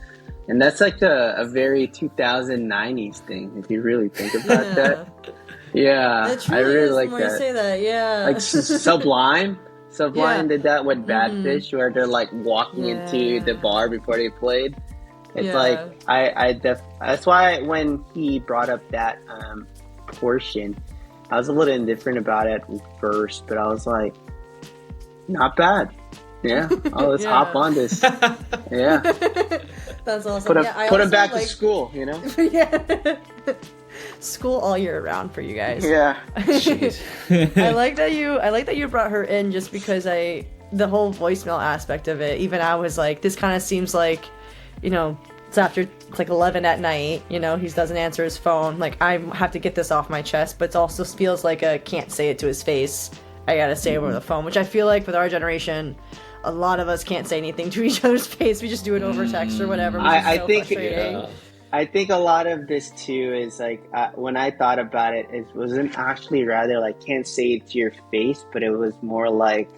and that's like a very 2090s thing if you really think about that. Yeah, I really like that. You say that. Yeah, like Sublime did that with Bad Fish, where they're like walking into the bar before they played. It's like that's why when he brought up that portion, I was a little indifferent about it at first, but I was like, not bad. Yeah, let's hop on this. Yeah, that's awesome. Put him back to school, you know. School all year round for you guys. Yeah. I like that you brought her in, just because the whole voicemail aspect of it, even I was like, this kind of seems like, you know, it's like 11 at night, you know, he doesn't answer his phone, like I have to get this off my chest, but it also feels like a can't say it to his face, I gotta say it over the phone, which I feel like with our generation, a lot of us can't say anything to each other's face. We just do it over text or whatever, which is so frustrating. I think a lot of this too is like when I thought about it, it wasn't actually rather like can't say it to your face, but it was more like,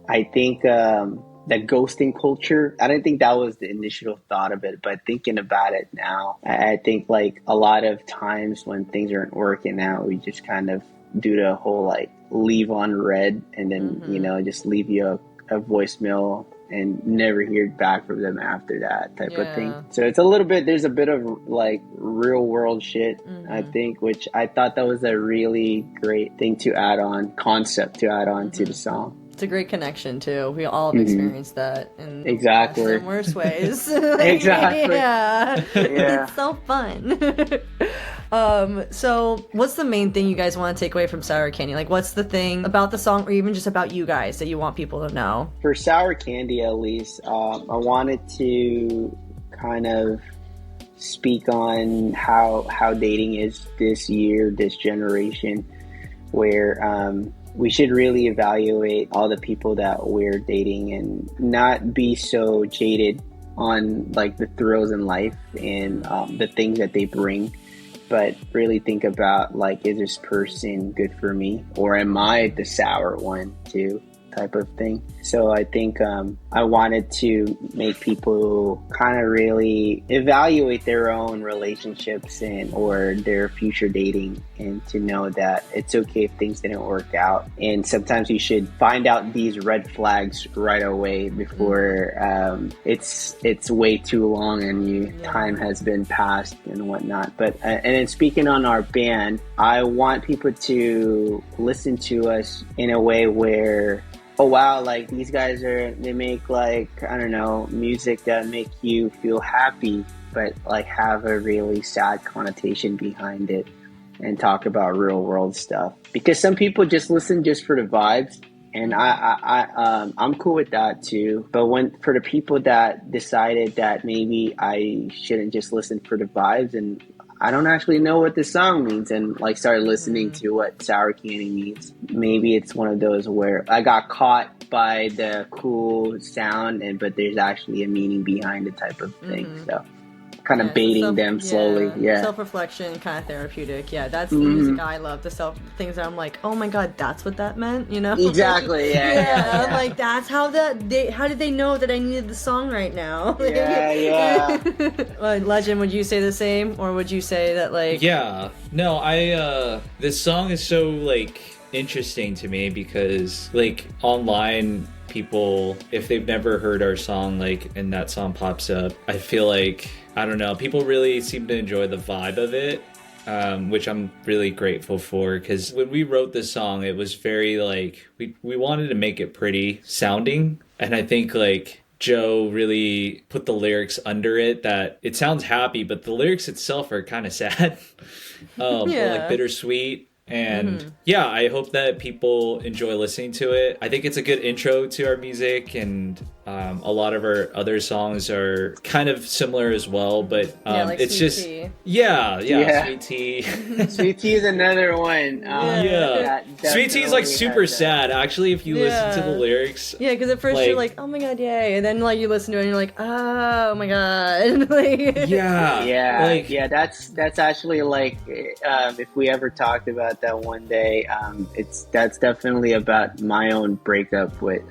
I think the ghosting culture. I don't think that was the initial thought of it, but thinking about it now, I think like a lot of times when things aren't working out, we just kind of do the whole like leave on red, and then you know, just leave you a voicemail and never hear back from them after that type of thing. So it's a little bit, there's a bit of like real world shit, I think, which I thought that was a really great thing to add on, concept to add on to the song. It's a great connection too. We all have experienced that in exactly some worse ways. Exactly. Yeah. It's so fun. So what's the main thing you guys want to take away from Sour Candy? Like, what's the thing about the song, or even just about you guys, that you want people to know? For Sour Candy, at least, I wanted to kind of speak on how dating is this year, this generation, where we should really evaluate all the people that we're dating and not be so jaded on like the thrills in life and the things that they bring, but really think about like, is this person good for me, or am I the sour one too? type of thing. So I think I wanted to make people kind of really evaluate their own relationships or their future dating, and to know that it's okay if things didn't work out. And sometimes you should find out these red flags right away before it's way too long and time has been passed and whatnot. But and then speaking on our band, I want people to listen to us in a way where, oh wow, like these guys they make like, I don't know, music that make you feel happy, but like have a really sad connotation behind it, and talk about real world stuff. Because some people just listen just for the vibes, and I'm cool with that too. But for the people that decided that maybe I shouldn't just listen for the vibes, and I don't actually know what this song means, and like started listening to what sour candy means, maybe it's one of those where I got caught by the cool sound, but there's actually a meaning behind it type of thing. So kind of baiting them slowly. Self-reflection, kind of therapeutic. Yeah, that's the music I love. The things that I'm like, oh my god, that's what that meant, you know? Exactly. Yeah. I'm like, that's how how did they know that I needed the song right now? Yeah. Legend, would you say the same, or would you say that like? Yeah. No, this song is so like interesting to me because like online people, if they've never heard our song, like, and that song pops up, I feel like, I don't know, people really seem to enjoy the vibe of it, which I'm really grateful for, because when we wrote this song, it was very like, we wanted to make it pretty sounding, and I think like Joe really put the lyrics under it, that it sounds happy, but the lyrics itself are kind of sad, or like bittersweet. And yeah, I hope that people enjoy listening to it. I think it's a good intro to our music, and a lot of our other songs are kind of similar as well, but like it's Sweet just Tea. Yeah, Sweet Tea. Sweet Tea is another one. Sweet Tea is like super sad actually if you listen to the lyrics. Yeah, because at first you're like, oh my god, yay, and then like you listen to it and you're like, oh my god. Like, that's actually like if we ever talked about that one day, that's definitely about my own breakup with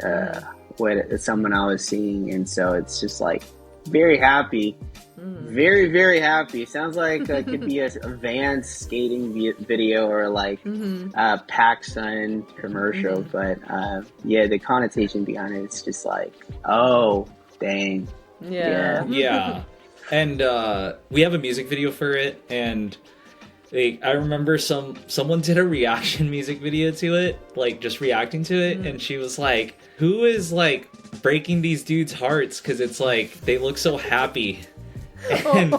someone I was seeing, and so it's just like very happy, very, very happy. Sounds like it could be a Vans skating video or like a PacSun commercial, but the connotation behind it, it's just like, oh dang. Yeah. And we have a music video for it, and I remember someone did a reaction music video to it, like just reacting to it, and she was like, who is like breaking these dudes' hearts, because it's like they look so happy. And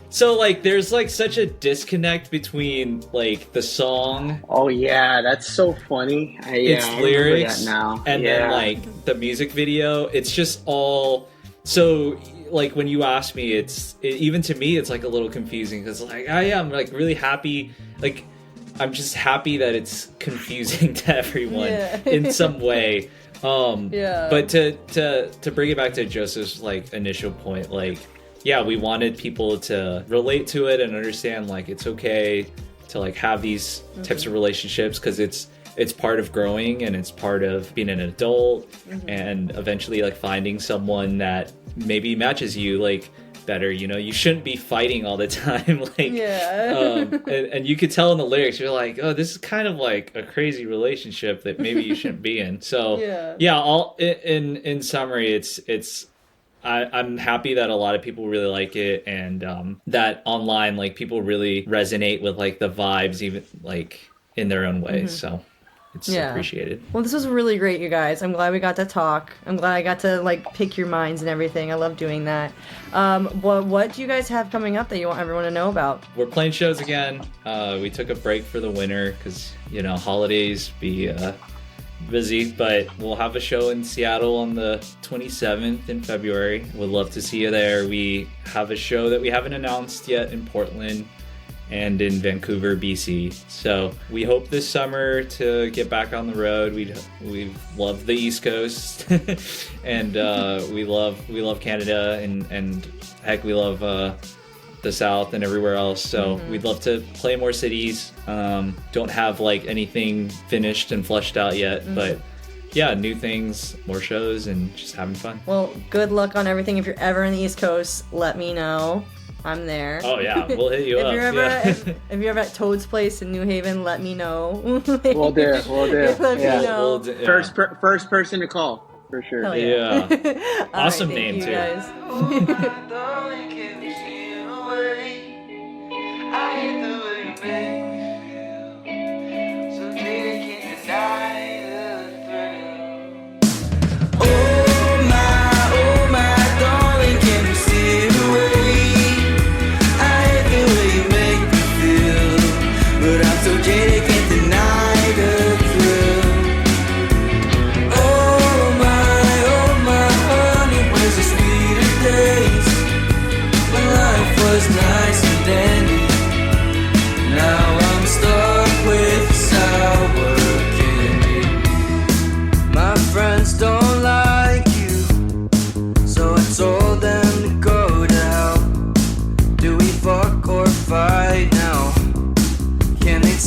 so like there's like such a disconnect between like the song, that's so funny, its lyrics now, and then like the music video. It's just all so like when you ask me, even to me it's like a little confusing, because like I'm like really happy, like I'm just happy that it's confusing to everyone in some way. But to bring it back to Joseph's like initial point, like we wanted people to relate to it and understand like it's okay to like have these types of relationships, because it's part of growing, and it's part of being an adult, and eventually like finding someone that maybe matches you like better, you know. You shouldn't be fighting all the time, like and you could tell in the lyrics, you're like, oh, this is kind of like a crazy relationship that maybe you shouldn't be in. So all in summary, I'm happy that a lot of people really like it, and that online like people really resonate with like the vibes, even like in their own ways. So it's appreciated. Well, this was really great, you guys. I'm glad we got to talk. I'm glad I got to like pick your minds and everything. I love doing that. What do you guys have coming up that you want everyone to know about? We're playing shows again. We took a break for the winter because, you know, holidays be busy, but we'll have a show in Seattle on the 27th in February. Would love to see you there. We have a show that we haven't announced yet in Portland and in Vancouver, BC. So we hope this summer to get back on the road. We love the East Coast, and we love Canada, and heck, we love the South and everywhere else. So we'd love to play more cities. Don't have like anything finished and fleshed out yet, but yeah, new things, more shows, and just having fun. Well, good luck on everything. If you're ever in the East Coast, let me know. I'm there. Oh yeah, we'll hit you if up. You're ever, yeah. if you're ever at Toad's Place in New Haven, let me know. We'll do. Let Yeah. me know. First person to call for sure. Hell Yeah. All Awesome right, name, thank you, too. guys.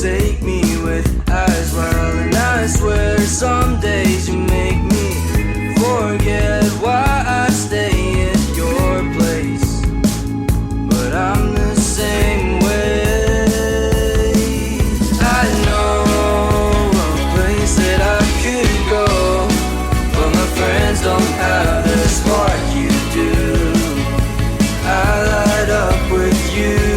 Take me with as well, and I swear some days you make me forget why I stay at your place, but I'm the same way. I know a place that I could go, but my friends don't have the spark you do. I light up with you.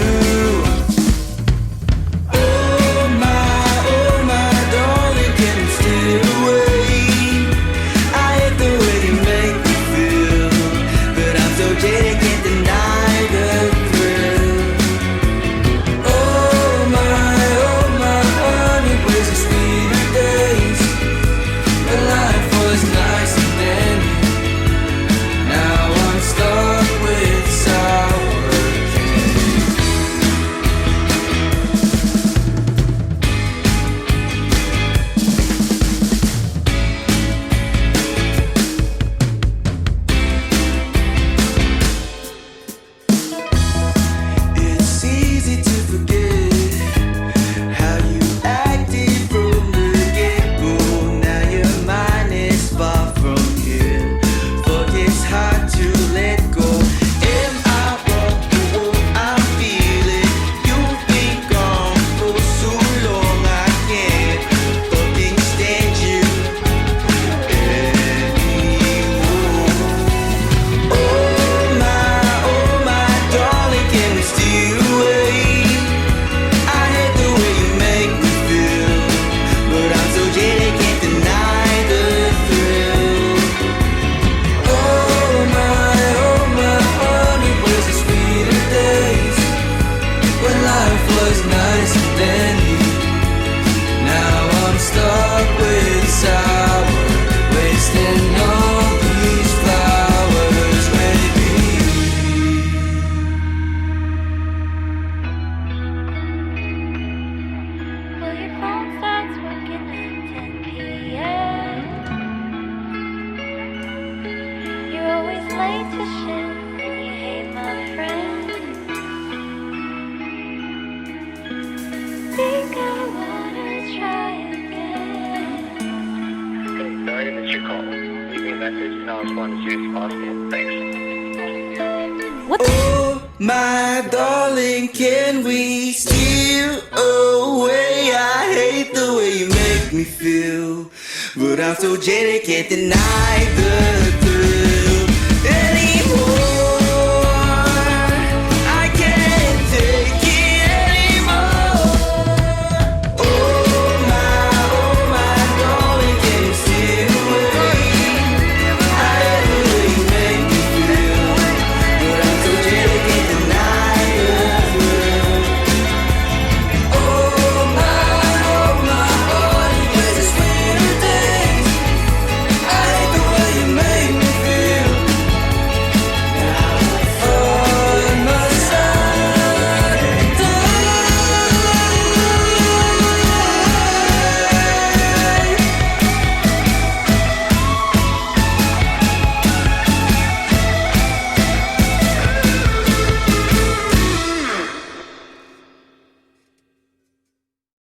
What? Oh, my darling, can we steal away? I hate the way you make me feel, but I'm so jaded, can't deny the truth.